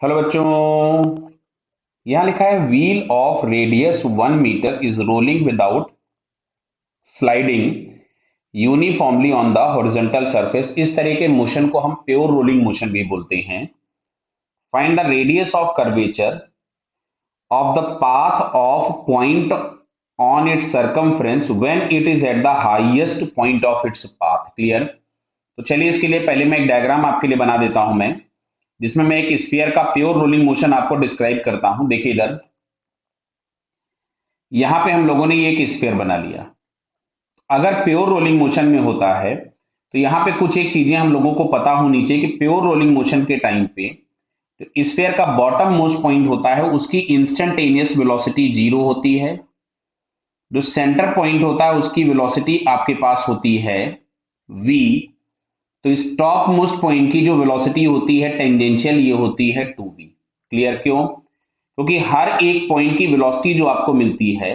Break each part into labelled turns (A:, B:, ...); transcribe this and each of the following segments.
A: Hello बच्चों। यहां लिखा है wheel of radius 1 metre is rolling without sliding uniformly on the horizontal surface. इस तरह के मोशन को हम प्योर रोलिंग मोशन भी बोलते हैं। Find the radius of curvature of the path of point on it's circumference when it is at the highest point of its path. Clear. तो चलिए इसके लिए पहले मैं एक डायग्राम आपके लिए बना देता हूं मैं, जिसमें मैं एक स्फीयर का प्योर रोलिंग मोशन आपको डिस्क्राइब करता हूं। देखिए इधर, यहां पे हम लोगों ने ये एक स्फीयर बना लिया। अगर प्योर रोलिंग मोशन में होता है तो यहां पे कुछ एक चीजें हम लोगों को पता होनी चाहिए कि प्योर रोलिंग मोशन के टाइम पे तो स्फीयर का बॉटम मोस्ट पॉइंट होता है, उसकी इंस्टेंटेनियस वेलोसिटी 0 होती है। जो सेंटर पॉइंट होता है उसकी वेलोसिटी आपके पास होती है v। तो इस टॉप मोस्ट पॉइंट की जो वेलोसिटी होती है टेंजेंशियल, ये होती है 2v। क्लियर। क्यों? क्योंकि हर एक पॉइंट की वेलोसिटी जो आपको मिलती है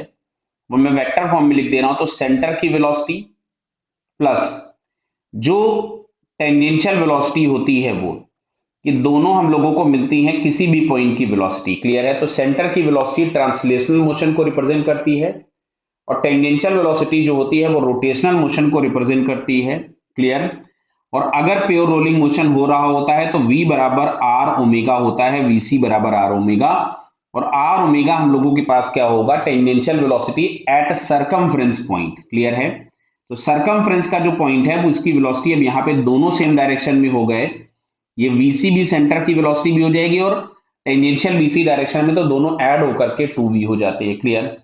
A: वो मैं वेक्टर फॉर्म में लिख दे रहा हूं। तो सेंटर की वेलोसिटी प्लस जो टेंजेंशियल वेलोसिटी होती है वो, ये दोनों हम लोगों को मिलती हैं किसी भी पॉइंट की वेलोसिटी। क्लियर है। तो सेंटर की वेलोसिटी ट्रांसलेशनल मोशन को रिप्रेजेंट करती है और टेंजेंशियल वेलोसिटी जो होती है वो रोटेशनल मोशन को रिप्रेजेंट करती है। क्लियर। और अगर प्योर रोलिंग मोशन हो रहा होता है तो v बराबर आर ओमेगा होता है, vc बराबर आर ओमेगा। और आर ओमेगा हम लोगों के पास क्या होगा? Tangential velocity at circumference point. Clear है। तो सरकमफ्रेंस का जो पॉइंट है वो उसकी वेलोसिटी अब यहाँ पे दोनों सेम डायरेक्शन में हो गए। ये vc भी सेंटर की वेलोसिटी भी हो जाएगी और टेंजेंशियल vc डायरेक्शन में, तो दोनों ऐड होकर के 2v हो जाते हैं। क्लियर।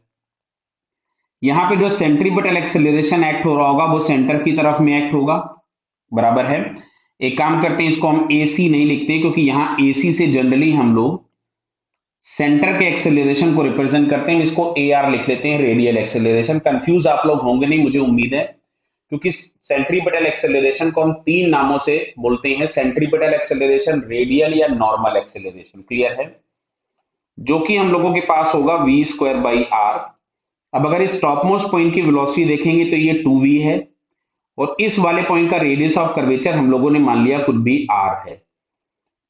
A: यहाँ पे जो सेंट्रीपिटल एक्सेलरेशन एक्ट हो रहा होगा वो सेंटर की तरफ में एक्ट होगा। बराबर है। एक काम करते हैं, इसको हम AC नहीं लिखते क्योंकि यहां AC से जनरली हम लोग सेंटर के एक्सेलरेशन को रिप्रेजेंट करते हैं। इसको AR लिख लेते हैं, रेडियल एक्सेलरेशन। कंफ्यूज आप लोग होंगे नहीं, मुझे उम्मीद है, क्योंकि सेंट्रीपिटल एक्सेलरेशन को हम तीन नामों से बोलते हैं: सेंट्रीपिटल एक्सेलरेशन, रेडियल या नॉर्मल एक्सेलरेशन। क्लियर है। जो कि हम लोगों के पास होगा v² बाई आर। अब अगर इस टॉप मोस्ट पॉइंट की वेलोसिटी देखेंगे तो ये 2v है और इस वाले पॉइंट का रेडियस ऑफ कर्वेचर हम लोगों ने मान लिया कुछ भी r है।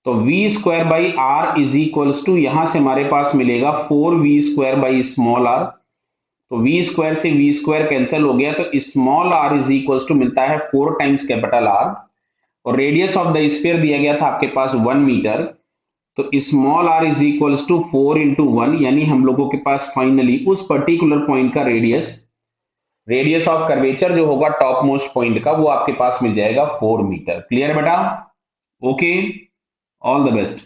A: तो v² by r is equals to, यहां से हमारे पास मिलेगा 4v² बाई स्मॉल आर। तो v स्क्वायर से v स्क्वायर कैंसिल हो गया, तो small r is equals to मिलता है 4 टाइम्स कैपिटल R। और रेडियस ऑफ द स्फीयर दिया गया था आपके पास 1 मीटर। तो small r is equals to 4 into 1, यानी हम लोगों के पास फाइनली उस पर्टिकुलर पॉइंट का रेडियस ऑफ कर्वेचर जो होगा टॉप मोस्ट पॉइंट का, वो आपके पास मिल जाएगा 4 मीटर। क्लियर बेटा? Okay, all the best.